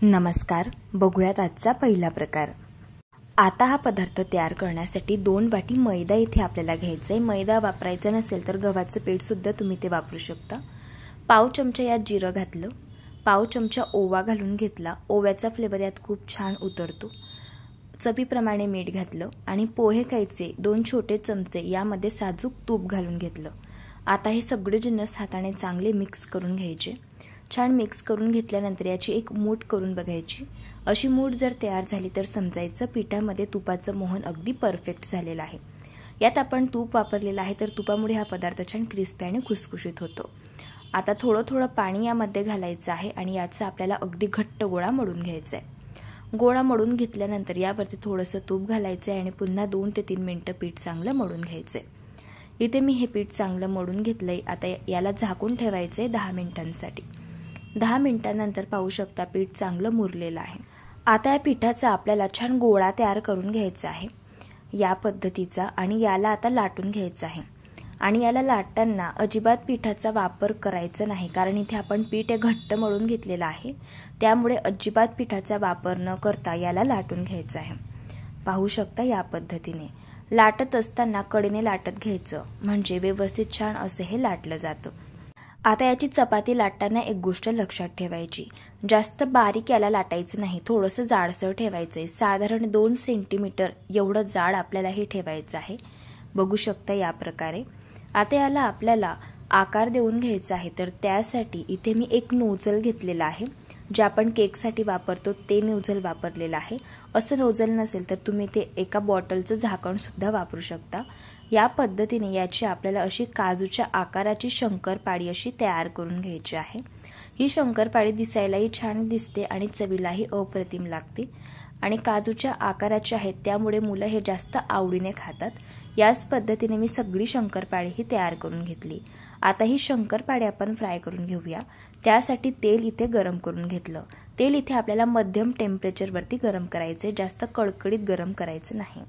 नमस्कार, बघूयात आजचा पहिला प्रकार। आता हा पदार्थ तयार करण्यासाठी 2 वाटी मैदा इथे आपल्याला घ्यायचा आहे। मैदा वापरायचा नसेल तर गव्हाचं पीठ सुद्धा तुम्ही ते वापरू शकता। पाव चमचा यात जिरं घातलं, पाव चमचा ओवा घालून घेतला। ओव्याचा फ्लेवर यात खूप छान उतरतो। चवीप्रमाणे मीठ घातलं आणि पोहे खायचे 2 छोटे चमचे यामध्ये साजूक तूप घालून घेतलं। आता हे सगळे जिन्नस हाताने चांगले मिक्स करून घ्यायचे। छान मिक्स करून घेतल्यानंतर याची एक मूठ करून बघायची। अशी मूठ जर तयार झाली तर समजायचं पिठामध्ये तुपाचं मोहन अगदी परफेक्ट झालेलं आहे। यात आपण तूप वापरलेलं आहे तर तुपामुळे हा पदार्थ छान क्रिस्पी आणि खुसखुशीत होतो। आता थोडं पाणी यामध्ये घालायचं आहे आणि याचा आपल्याला अगदी घट्ट गोळा मळून घ्यायचा आहे। गोळा मळून घेतल्यानंतर यावरती थोडंसं तूप घालायचं आहे आणि पुन्हा 2 ते 3 मिनिटं पीठ चांगलं मळून घ्यायचं आहे। इथे मी हे पीठ चांगलं मळून घेतलंय। आता याला झाकून ठेवायचं आहे 10 मिनिटांसाठी। 10 मिनिटांनंतर पाहू शकता पीठ चांगलं मुरलेलं आहे। आता या पिठाचा आपल्याला छान गोळा तयार करून घ्यायचा आहे या पद्धतीचा आणि याला आता लाटून घ्यायचं आहे। आणि याला लाटताना अजिबात पिठाचा वापर करायचा नाही कारण इथे आपण पीठ घट्ट मळून घेतलेलं आहे। त्यामुळे अजिबात पिठाचा वापर न करता याला लाटून घ्यायचं आहे। पाहू शकता या पद्धतीने लाटत असताना कडेने लाटत घ्यायचं म्हणजे व्यवस्थित छान असं हे लाटलं जातं। आता याची चपाती लाटताना एक गोष्ट लक्षात ठेवायची, जास्त बारीक याला लाटायचं नाही, थोडंसं जाडसर ठेवायचंय। साधारण 2 सेंटीमीटर एवढं जाड आपल्याला हे ठेवायचं आहे। बघू शकता या प्रकारे। आता याला आपल्याला आकार देऊन घ्यायचा आहे तर त्यासाठी इथे मी एक नोझल घेतलेला आहे। जे आपण केकसाठी वापरतो ते नोझल वापरलेलं आहे। असं नोझल नसेल तर तुम्ही ते एका बॉटलचं झाकण सुद्धा वापरू शकता। या पद्धतीने याची आपल्याला अशी काजूच्या आकाराची शंकरपाळी अशी तयार करून घ्यायची आहे। ही शंकरपाळी दिसायलाही छान दिसते आणि चवीलाही अप्रतिम लागते आणि काजूच्या आकाराची आहेत त्यामुळे मुलं हे जास्त आवडीने खातात। याच पद्धतीने मी सगळी शंकरपाळी ही तयार करून घेतली। आता ही शंकरपाळी आपण फ्राय करून घेऊया। त्यासाठी तेल इथे गरम करून घेतलं। तेल इथे आपल्याला मध्यम टेम्परेचरवरती गरम करायचे, जास्त कडकडीत गरम करायचं नाही।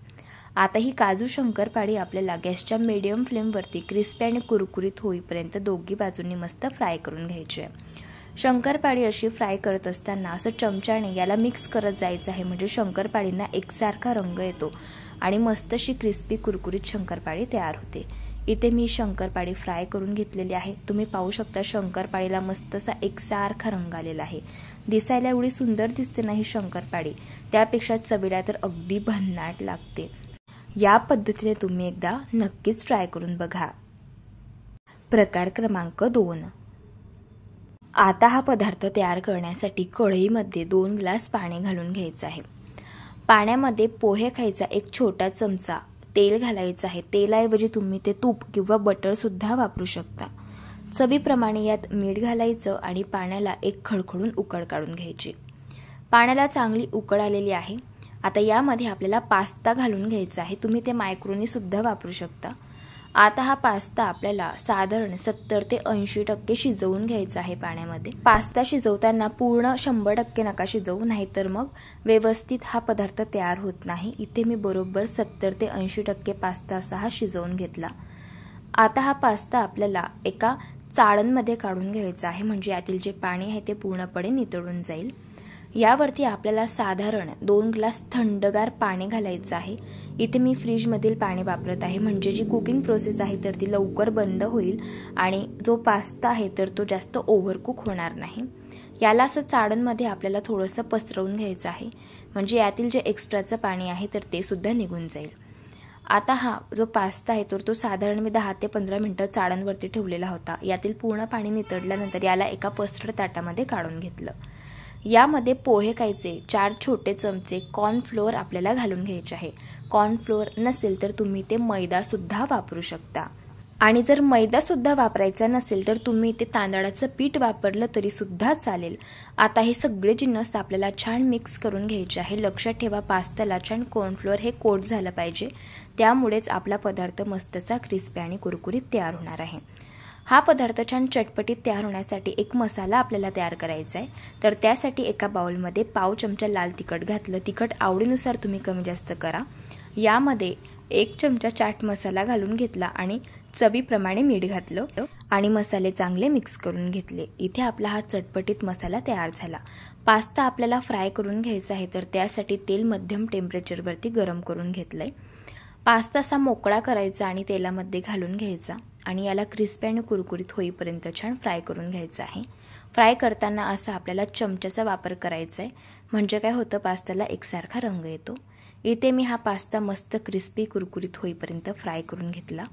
आता ही काजू शंकरपाळी आपल्याला गॅसच्या मीडियम फ्लेमवरती क्रिस्पी आणि कुरकुरीत होईपर्यंत दोघी बाजूंनी मस्त फ्राय करून घ्यायची आहे। शंकरपाळी अशी फ्राय करत असताना असं चमच्याने याला मिक्स करत जायचं आहे म्हणजे शंकरपाळींना एकसारखा रंग येतो आणि मस्त अशी क्रिस्पी कुरकुरीत शंकरपाळी तयार होते। इथे मी शंकरपाळी फ्राय करून घेतलेली आहे। तुम्ही पाहू शकता शंकरपाळीला मस्त असा एकसारखा रंग आलेला आहे। दिसायला एवढी सुंदर दिसते ना ही शंकरपाळी, त्यापेक्षा चवीला तर अगदी भन्नाट लागते। या पद्धतीने तुम्ही एकदा नक्कीच ट्राय करून बघा। प्रकार क्रमांक 2। आता हा पदार्थ तयार करण्यासाठी कढईमध्ये 2 ग्लास पाणी घालून घ्यायचं आहे। पाण्यामध्ये पोहे खायचा एक छोटा चमचा तेल घालायचं आहे। तेलाऐवजी तुम्ही ते तूप किंवा बटर सुद्धा वापरू शकता। चवीप्रमाणे यात मीठ घालायचं आणि पाण्याला एक खडखडून उकळ काढून घ्यायची। पाण्याला चांगली उकळ आलेली आहे। आता यामध्ये आपल्याला पास्ता घालून घ्यायचा आहे। तुम्ही ते मायक्रोनी सुद्धा वापरू शकता। आता हा पास्ता आपल्याला साधारण 70 ते 80% शिजवून घ्यायचा आहे पाण्यामध्ये। पास्ता शिजवताना पूर्ण 100% नका शिजवू, नाहीतर मग व्यवस्थित हा पदार्थ तयार होत नाही। इथे मी बरोबर 70 ते 80% पास्ता असा हा शिजवून घेतला। आता हा पास्ता आपल्याला एका चाळणमध्ये काढून घ्यायचा आहे म्हणजे यातील जे पाणी आहे ते पूर्णपणे नितळून जाईल। यावरती आपल्याला साधारण 2 ग्लास थंडगार पाणी घालायचं आहे। इथे मी फ्रीजमधील पाणी वापरत आहे म्हणजे जी कुकिंग प्रोसेस आहे तर ती लवकर बंद होईल आणि जो पास्ता आहे तर तो जास्त ओव्हरकुक होणार नाही। याला असं चाळणमध्ये आपल्याला थोडंसं पसरवून घ्यायचं आहे म्हणजे यातील जे एक्स्ट्राचं पाणी आहे तर ते सुद्धा निघून जाईल। आता हा जो पास्ता आहे तर तो साधारण मी 10 ते 15 मिनिटं चाळणवरती ठेवलेला होता। यातील पूर्ण पाणी नितळल्यानंतर याला एका पसरट ताटामध्ये काढून घेतलं। यामध्ये पोहे खायचे 4 छोटे चमचे कॉर्नफ्लोअर आपल्याला घालून घ्यायचे आहे। कॉर्नफ्लोअर नसेल तर तुम्ही ते मैदा सुद्धा वापरू शकता आणि जर मैदा सुद्धा वापरायचा नसेल तर तुम्ही ते तांदळाचं पीठ वापरलं तरी सुद्धा चालेल। आता हे सगळे जिन्नस आपल्याला छान मिक्स करून घ्यायचे आहे। लक्षात ठेवा पास्त्याला छान कॉर्नफ्लोअर हे कोट झालं पाहिजे, त्यामुळेच आपला पदार्थ मस्तसा क्रिस्पी आणि कुरकुरीत तयार होणार आहे। हा पदार्थ छान चटपटीत तयार होण्यासाठी एक मसाला आपल्याला तयार करायचा आहे। तर त्यासाठी एका बाउलमध्ये पाव चमचा लाल तिखट घातलं। तिखट आवडीनुसार तुम्ही कमी जास्त करा। यामध्ये 1 चमचा चाट मसाला घालून घेतला आणि चवीप्रमाणे मीठ घातलं आणि मसाले चांगले मिक्स करून घेतले। इथे आपला हा चटपटीत मसाला तयार झाला। पास्ता आपल्याला फ्राय करून घ्यायचा आहे, तर त्यासाठी तेल मध्यम टेम्परेचरवरती गरम करून घेतलंय। पास्ता असा मोकळा करायचा आणि तेलामध्ये घालून घ्यायचा आणि याला क्रिस्पी आणि कुरकुरीत होईपर्यंत छान फ्राय करून घ्यायचा आहे। फ्राय करताना असा आपल्याला चमच्याचा वापर करायचा आहे, म्हणजे काय होतं, पास्त्याला एकसारखा रंग येतो। इथे मी हा पास्ता मस्त क्रिस्पी कुरकुरीत होईपर्यंत फ्राय करून घेतला।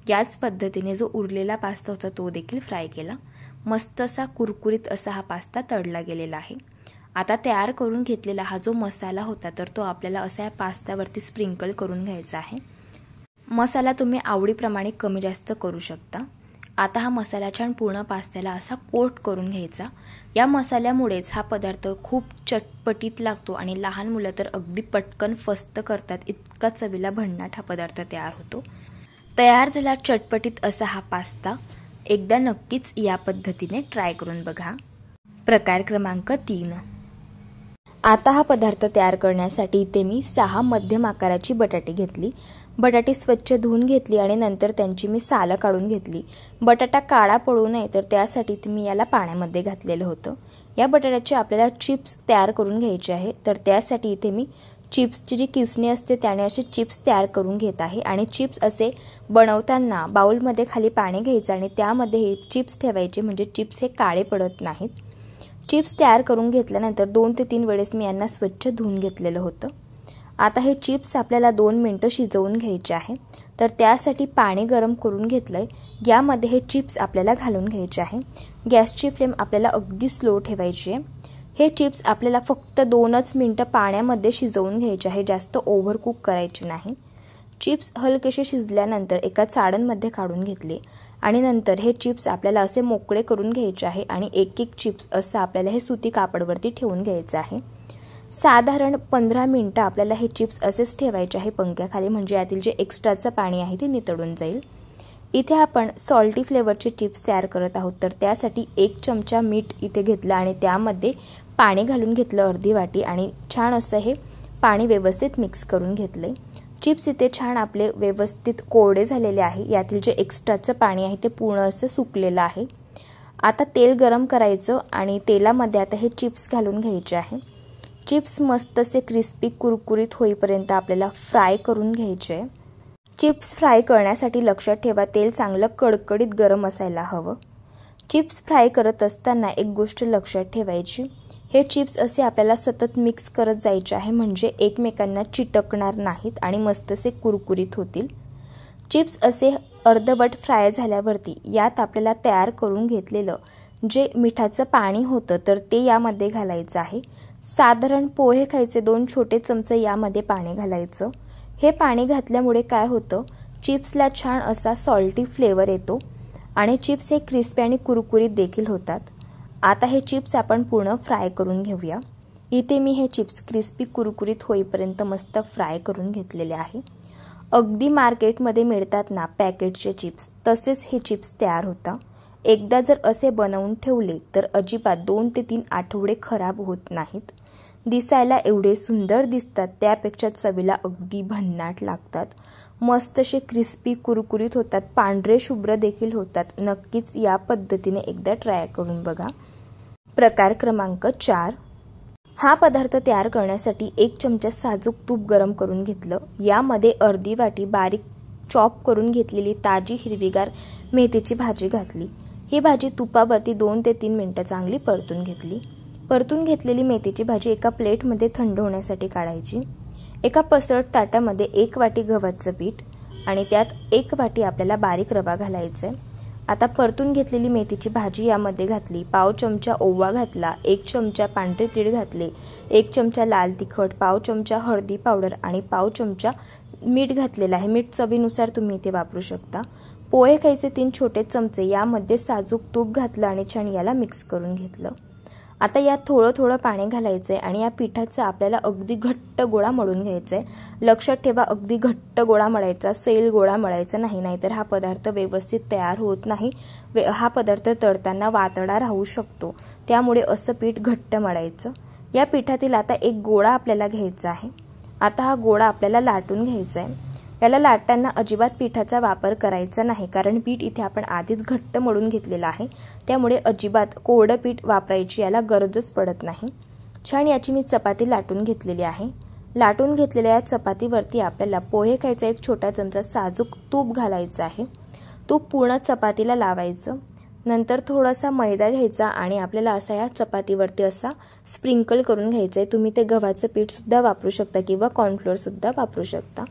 याच पद्धतीने जो उरलेला पास्ता होता तो देखील फ्राय केला। मस्त असा कुरकुरीत असा हा पास्ता तळला गेलेला आहे। आता तयार करून घेतलेला हा जो मसाला होता तर तो आपल्याला असा या पास्त्यावरती स्प्रिंकल करून घ्यायचा आहे। मसाला तुम्ही आवडीप्रमाणे कमी जास्त करू शकता। आता हा मसाला छान पूर्ण पास्त्याला असा कोट करून घ्यायचा। या मसाल्यामुळेच हा पदार्थ खूप चटपटीत लागतो आणि लहान मुलं तर अगदी पटकन फस्त करतात, इतका चवीला भन्नाट हा पदार्थ तयार होतो। तयार झाला चटपटीत असा हा पास्ता। एकदा नक्कीच या पद्धतीने ट्राय करून बघा। प्रकार क्रमांक 3। आता हा पदार्थ तयार करण्यासाठी इथे मी 6 मध्यम आकाराची बटाटे घेतली। बटाटे स्वच्छ धुवून घेतली आणि नंतर त्यांची मी सालं काढून घेतली। बटाटा काळा पडू नये तर त्यासाठी मी याला पाण्यामध्ये घातलेलं होतं। या बटाट्याचे आपल्याला चिप्स तयार करून घ्यायचे आहे, तर त्यासाठी इथे मी चिप्सची जी किसणी असते त्याने असे चिप्स तयार करून घेत आहे। आणि चिप्स असे बनवताना बाउलमध्ये खाली पाणी घ्यायचं आणि त्यामध्ये हे चिप्स ठेवायचे, म्हणजे चिप्स हे काळे पडत नाहीत। चिप्स तयार करून घेतल्यानंतर 2 ते 3 वेळेस मी यांना स्वच्छ धुवून घेतलेलं होतं। आता हे चिप्स आपल्याला 2 मिनिटं शिजवून घ्यायचे आहे, तर त्यासाठी पाणी गरम करून घेतलंय। यामध्ये हे चिप्स आपल्याला घालून घ्यायचे आहे। गॅसची फ्लेम आपल्याला अगदी स्लो ठेवायची आहे। हे चिप्स आपल्याला फक्त 2च मिनिटं पाण्यामध्ये शिजवून घ्यायचे आहे, जास्त ओव्हर कुक करायचे नाही। चिप्स हलकेसे शिजल्यानंतर एका चाळणमध्ये काढून घेतले आणि नंतर हे चिप्स आपल्याला असे मोकळे करून घ्यायचे आहे आणि एक एक चिप्स असं आपल्याला हे सुती कापडवरती ठेवून घ्यायचं आहे। साधारण 15 मिनिटं आपल्याला हे चिप्स असेच ठेवायचे आहे पंख्याखाली, म्हणजे यातील जे एक्स्ट्राचं पाणी आहे ते नितळून जाईल। इथे आपण सॉल्टी फ्लेवरचे चिप्स तयार करत आहोत, तर त्यासाठी 1 चमचा मीठ इथे घेतलं आणि त्यामध्ये पाणी घालून घेतलं अर्धी वाटी आणि छान असं हे पाणी व्यवस्थित मिक्स करून घेतले। चिप्स इथे छान आपले व्यवस्थित कोरडे झालेले आहे। यातील जे एक्स्ट्राचं पाणी आहे ते पूर्ण असं सुकलेलं आहे। आता तेल गरम करायचं आणि तेलामध्ये आता हे चिप्स घालून घ्यायचे आहे। चिप्स मस्त असे क्रिस्पी कुरकुरीत होईपर्यंत आपल्याला फ्राय करून घ्यायचे। चिप्स फ्राय करण्यासाठी लक्षात ठेवा, तेल चांगलं कडकडीत गरम असायला हवं। चिप्स फ्राय करत असताना एक गोष्ट लक्षात ठेवायची, हे चिप्स असे आपल्याला सतत मिक्स करत जायचे आहे, म्हणजे एकमेकांना चिटकणार नाहीत आणि मस्त असे कुरकुरीत होतील। चिप्स असे अर्धवट फ्राय झाल्यावरती यात आपल्याला तयार करून घेतलेलं जे मिठाचं पाणी होतं तर ते यामध्ये घालायचं आहे। साधारण पोहे खायचे 2 छोटे चमचे यामध्ये पाणी घालायचं। हे पाणी घातल्यामुळे काय होतं, चिप्सला छान असा सॉल्टी फ्लेवर येतो आणि चिप्स हे क्रिस्पी आणि कुरकुरीत देखील होतात। आता हे चिप्स आपण पूर्ण फ्राय करून घेऊया। इथे मी हे चिप्स क्रिस्पी कुरकुरीत होईपर्यंत मस्त फ्राय करून घेतलेले आहे। अगदी मार्केटमध्ये मिळतात ना पॅकेटचे चिप्स, तसेच हे चिप्स तयार होतात। एकदा जर असे बनवून ठेवले तर अजिबात 2 ते 3 आठवडे खराब होत नाहीत। दिसायला एवढे सुंदर दिसतात, त्यापेक्षा चवीला अगदी भन्नाट लागतात। मस्त असे क्रिस्पी कुरकुरीत होतात, पांढरे शुभ्र देखील होतात। नक्कीच या पद्धतीने एकदा ट्राय करून बघा। प्रकार क्रमांक 4। हा पदार्थ तयार करण्यासाठी 1 चमचा साजूक तूप गरम करून घेतलं। यामध्ये अर्धी वाटी बारीक चॉप करून घेतलेली ताजी हिरवीगार मेथीची भाजी घातली। ही भाजी तुपावरती 2 ते 3 मिनिटं चांगली परतून घेतली। परतून घेतलेली मेथीची भाजी एका प्लेटमध्ये थंड होण्यासाठी काढायची। एका पसरट ताटामध्ये 1 वाटी गव्हाचं पीठ आणि त्यात 1 वाटी आपल्याला बारीक रवा घालायचा आहे। आता परतून घेतलेली मेथीची भाजी यामध्ये घातली, पाव चमचा ओवा घातला, 1 चमचा पांढरे तीळ घातले, 1 चमचा लाल तिखट, पाव चमचा हळदी पावडर आणि पाव चमचा मीठ घातलेलं आहे। मीठ चवीनुसार तुम्ही इथे वापरू शकता। पोहे खायचे 3 छोटे चमचे यामध्ये साजूक तूप घातलं आणि छान याला मिक्स करून घेतलं। आता यात थोडं थोडं पाणी घालायचं आहे आणि या पिठाचा आपल्याला अगदी घट्ट गोळा मळून घ्यायचा आहे। लक्षात ठेवा, अगदी घट्ट गोळा मळायचा, सैल गोळा मळायचा नाही, नाहीतर हा पदार्थ व्यवस्थित तयार होत नाही। हा पदार्थ तळताना वातडा राहू शकतो, त्यामुळे असं पीठ घट्ट मळायचं। या पिठातील आता एक गोळा आपल्याला घ्यायचा आहे। आता हा गोळा आपल्याला लाटून घ्यायचा आहे। याला लाटताना अजिबात पिठाचा वापर करायचा नाही, कारण पीठ इथे आपण आधीच घट्ट मळून घेतलेलं आहे, त्यामुळे अजिबात कोरडं पीठ वापरायची याला गरजच पडत नाही। छान याची मी चपाती लाटून घेतलेली आहे। लाटून घेतलेल्या या चपातीवरती आपल्याला पोहे खायचा एक छोटा चमचा साजूक तूप घालायचं आहे। तूप पूर्ण चपातीला लावायचं। नंतर थोडासा मैदा घ्यायचा आणि आपल्याला असा या चपातीवरती असा स्प्रिंकल करून घ्यायचं आहे। तुम्ही ते गव्हाचं पीठ सुद्धा वापरू शकता किंवा कॉर्नफ्लोअर सुद्धा वापरू शकता।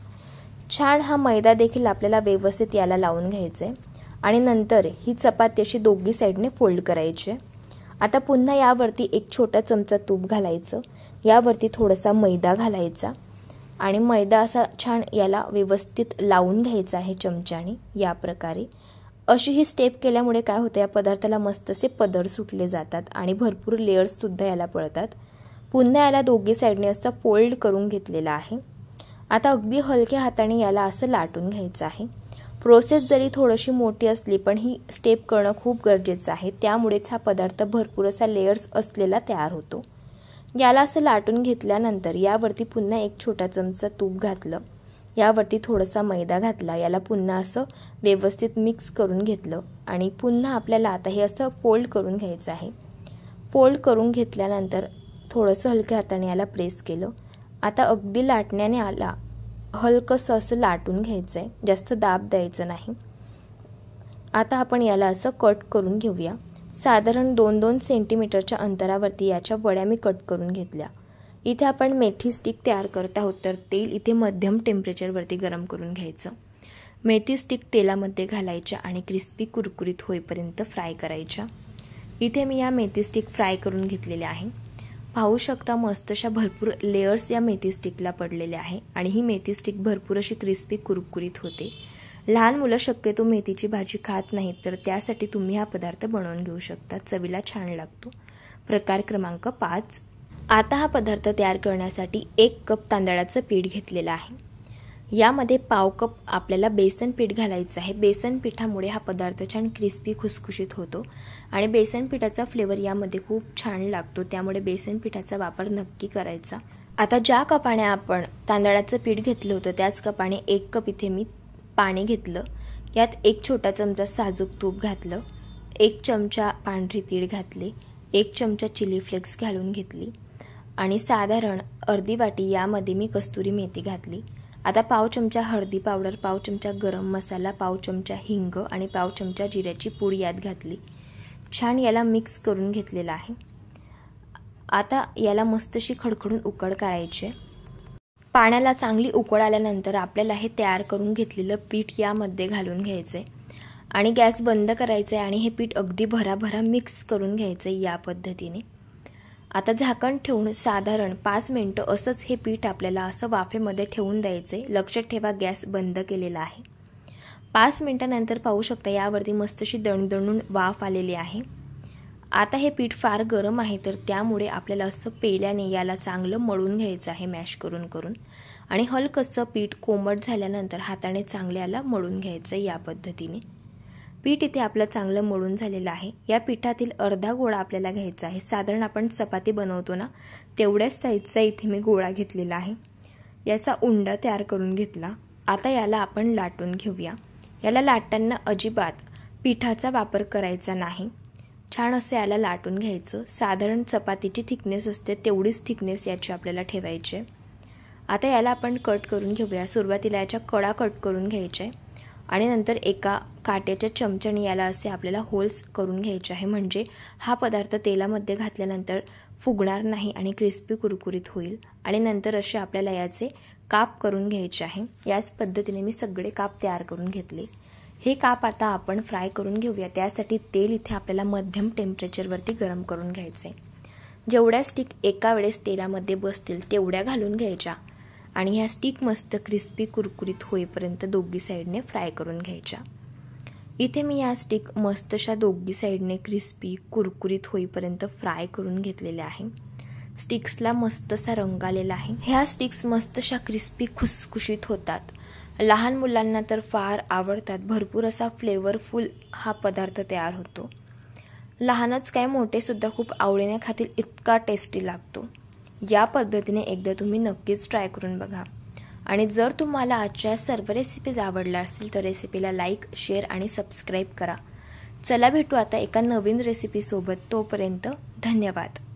छान हा मैदा देखील आपल्याला व्यवस्थित याला लावून घ्यायचा आहे आणि नंतर ही चपाती अशी दोघी साइडने फोल्ड करायची। आता पुन्हा यावरती एक छोटा चमचा तूप घालायचं, यावरती थोडासा मैदा घालायचा आणि मैदा असा छान याला व्यवस्थित लावून घ्यायचा आहे चमच्याने। या प्रकारे अशी ही स्टेप केल्यामुळे काय होतं, या पदार्थाला मस्त असे पदर सुटले जातात आणि भरपूर लेयर्स सुद्धा याला पडतात। पुन्हा याला दोघी साइडने असं फोल्ड करून घेतलेला आहे। आता अगदी हलक्या हाताने याला असं लाटून घ्यायचं आहे। प्रोसेस जरी थोडीशी मोठी असली पण ही स्टेप करणं खूप गरजेचं आहे, त्यामुळेच हा पदार्थ भरपूर असा लेयर्स असलेला तयार होतो। याला असं लाटून घेतल्यानंतर यावरती पुन्हा एक छोटा चमचा तूप घातलं, यावरती थोडासा मैदा घातला, याला पुन्हा असं व्यवस्थित मिक्स करून घेतलं आणि पुन्हा आपल्याला आता हे असं फोल्ड करून घ्यायचं आहे। फोल्ड करून घेतल्यानंतर थोडंसं हलक्या हाताने याला प्रेस केलं। आता अगदी लाटण्याने आला हलकंसं असं लाटून घ्यायचं आहे, जास्त दाब द्यायचं नाही। आता आपण याला असं कट करून घेऊया। साधारण 2-2 सेंटीमीटरच्या अंतरावरती याच्या वड्या मी कट करून घेतल्या। इथे आपण मेथी स्टिक तयार करत आहोत, तर तेल इथे मध्यम टेम्परेचरवरती गरम करून घ्यायचं। मेथी स्टिक तेलामध्ये घालायच्या आणि क्रिस्पी कुरकुरीत होईपर्यंत फ्राय करायच्या। इथे मी या मेथी स्टिक फ्राय करून घेतलेल्या आहे। पाहू शकता मस्त अशा भरपूर लेयर्स या मेथी स्टिकला पडलेले आहे आणि ही मेथी स्टिक भरपूर अशी क्रिस्पी कुरकुरीत होते। लहान मुलं शक्यतो मेथीची भाजी खात नाहीत, तर त्यासाठी तुम्ही हा पदार्थ बनवून घेऊ शकता, चवीला छान लागतो। प्रकार क्रमांक 5। आता हा पदार्थ तयार करण्यासाठी 1 कप तांदळाचं पीठ घेतलेलं आहे। यामध्ये पाव कप आपल्याला बेसन पीठ घालायचं आहे। बेसन पिठामुळे हा पदार्थ छान क्रिस्पी खुसखुशीत होतो आणि बेसन पिठाचा फ्लेवर यामध्ये खूप छान लागतो, त्यामुळे बेसन पिठाचा वापर नक्की करायचा। आता ज्या कपाने आपण तांदळाचं पीठ घेतलं होतं त्याच कपाने 1 कप इथे मी पाणी घेतलं। यात 1 छोटा चमचा साजूक तूप घातलं, 1 चमचा पांढरी तीळ घातले, 1 चमचा चिली फ्लेक्स घालून घेतली आणि साधारण अर्धी वाटी यामध्ये मी कस्तुरी मेथी घातली। आता पाव चमचा हळदी पावडर, पाव चमचा गरम मसाला, पाव चमचा हिंग आणि पाव चमचा जिऱ्याची पूड यात घातली। छान याला मिक्स करून घेतलेला आहे। आता याला मस्तशी खडखडून उकळ काढायची। पाण्याला चांगली उकळ आल्यानंतर आपल्याला हे तयार करून घेतलेलं पीठ यामध्ये घालून घ्यायचंय आणि गॅस बंद करायचा आणि हे पीठ अगदी भराभरा मिक्स करून घ्यायचंय या पद्धतीने। आता झाकण ठेवून साधारण 5 मिनिटं असंच हे पीठ आपल्याला असं वाफेमध्ये ठेवून द्यायचंय। लक्षात ठेवा गॅस बंद केलेला आहे। 5 मिनिटांनंतर पाहू शकता यावरती मस्तशी दणदणून वाफ आलेली आहे। आता हे पीठ फार गरम आहे, तर त्यामुळे आपल्याला असं पेल्याने याला चांगलं मळून घ्यायचं आहे, मॅश करून करून आणि हलकसं पीठ कोमट झाल्यानंतर हाताने चांगलं याला मळून घ्यायचं या पद्धतीने। पीठ इथे आपलं चांगलं मळून झालेलं आहे। या पिठातील अर्धा गोळा आपल्याला घ्यायचा आहे। साधारण आपण चपाती बनवतो ना तेवढ्याच साईजचा इथे मी गोळा घेतलेला आहे। याचा उंडा तयार करून घेतला। आता याला आपण लाटून घेऊया। याला लाटताना अजिबात पिठाचा वापर करायचा नाही। छान असं याला लाटून घ्यायचं। साधारण चपातीची थिकनेस असते तेवढीच थिकनेस याची आपल्याला ठेवायची आहे। आता याला आपण कट करून घेऊया। सुरुवातीला याच्या कडा कट करून घ्यायच्या आणि नंतर एका काट्याच्या चमच्याने याला असे आपल्याला होल्स करून घ्यायचे आहे, म्हणजे हा पदार्थ तेलामध्ये घातल्यानंतर फुगणार नाही आणि क्रिस्पी कुरकुरीत होईल। आणि नंतर असे आपल्याला याचे काप करून घ्यायचे आहे। याच पद्धतीने मी सगळे काप तयार करून घेतले। हे काप आता आपण फ्राय करून घेऊया। त्यासाठी तेल इथे आपल्याला मध्यम टेम्परेचरवरती गरम करून घ्यायचे आहे। जेवढ्या स्टिक एका वेळेस तेलामध्ये बसतील तेवढ्या घालून घ्यायच्या आणि ह्या स्टिक मस्त क्रिस्पी कुरकुरीत होईपर्यंत दोघी साइडने फ्राय करून घ्यायच्या। इथे मी या स्टिक मस्तशा दोघी साइडने क्रिस्पी कुरकुरीत होईपर्यंत फ्राय करून घेतलेल्या आहे। स्टिक्सला मस्तसा रंग आलेला आहे। ह्या स्टिक्स मस्तशा क्रिस्पी खुसखुशीत होतात। लहान मुलांना तर फार आवडतात। भरपूर असा फ्लेवरफुल हा पदार्थ तयार होतो। लहानच काय मोठे सुद्धा खूप आवडीने खातील, इतका टेस्टी लागतो। या पद्धतीने एकदा तुम्ही नक्कीच ट्राय करून बघा आणि जर तुम्हाला आजच्या सर्व रेसिपीज आवडल्या असतील तर रेसिपीला लाईक, शेअर आणि सबस्क्राईब करा. चला भेटू आता एका नवीन रेसिपीसोबत. तोपर्यंत धन्यवाद.